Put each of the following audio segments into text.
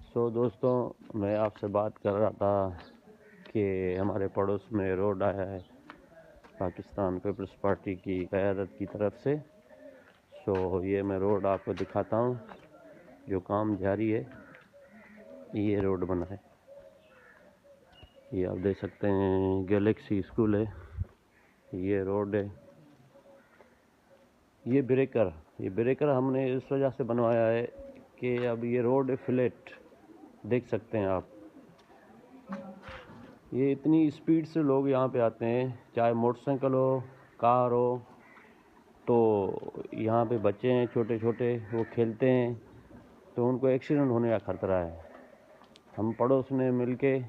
दोस्तों, मैं आपसे बात कर रहा था कि हमारे पड़ोस में रोड आया है पाकिस्तान पीपल्स पार्टी की क़यादत की तरफ से। ये मैं रोड आपको दिखाता हूँ, जो काम जारी है। ये रोड बना है, ये आप देख सकते हैं। गैलेक्सी स्कूल है, ये रोड है। ये ब्रेकर हमने इस वजह से बनवाया है कि अब ये रोड फ्लैट देख सकते हैं आप। ये इतनी स्पीड से लोग यहाँ पे आते हैं, चाहे मोटरसाइकिल हो, कार हो। तो यहाँ पे बच्चे हैं छोटे छोटे, वो खेलते हैं तो उनको एक्सीडेंट होने का खतरा है। हम पड़ोस ने मिलके,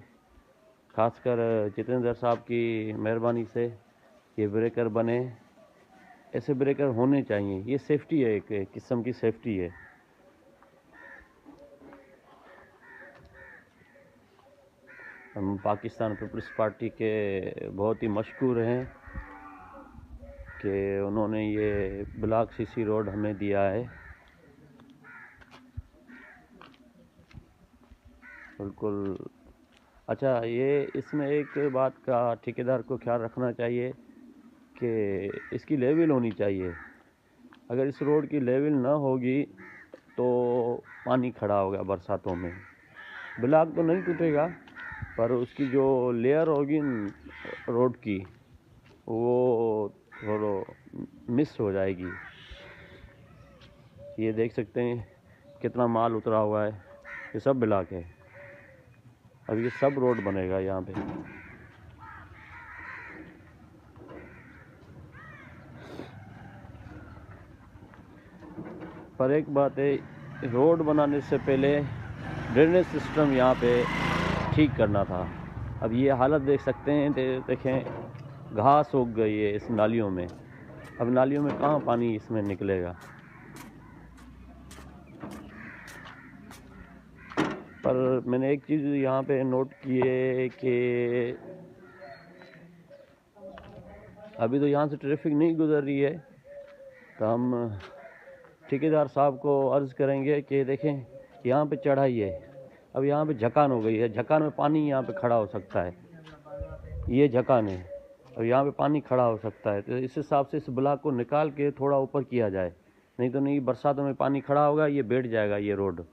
खासकर जितेंद्र साहब की मेहरबानी से ये ब्रेकर बने। ऐसे ब्रेकर होने चाहिए, ये सेफ्टी है, एक किस्म की सेफ्टी है। हम पाकिस्तान पीपल्स पार्टी के बहुत ही मशहूर हैं कि उन्होंने ये ब्लॉक सीसी रोड हमें दिया है। बिल्कुल अच्छा। ये इसमें एक बात का ठेकेदार को ख्याल रखना चाहिए कि इसकी लेवल होनी चाहिए। अगर इस रोड की लेवल ना होगी तो पानी खड़ा होगा बरसातों में। ब्लॉक तो नहीं टूटेगा, पर उसकी जो लेयर होगी रोड की, वो थोड़ा मिस हो जाएगी। ये देख सकते हैं कितना माल उतरा हुआ है। ये सब ब्लॉक है। अब ये सब रोड बनेगा यहाँ पे। पर एक बात है, रोड बनाने से पहले ड्रेनेज सिस्टम यहाँ पे ठीक करना था। अब ये हालत देख सकते हैं, देखें घास उग गई है इस नालियों में। अब नालियों में कहाँ पानी इसमें निकलेगा। पर मैंने एक चीज़ यहाँ पे नोट की है कि अभी तो यहाँ से ट्रैफिक नहीं गुजर रही है, तो हम ठेकेदार साहब को अर्ज़ करेंगे कि देखें यहाँ पे चढ़ाई है। अब यहाँ पे झकान हो गई है, झकान में पानी यहाँ पे खड़ा हो सकता है। ये झकान है, अब यहाँ पे पानी खड़ा हो सकता है। तो इस हिसाब से इस ब्लॉक को निकाल के थोड़ा ऊपर किया जाए, नहीं तो नहीं बरसातों में पानी खड़ा होगा, ये बैठ जाएगा ये रोड।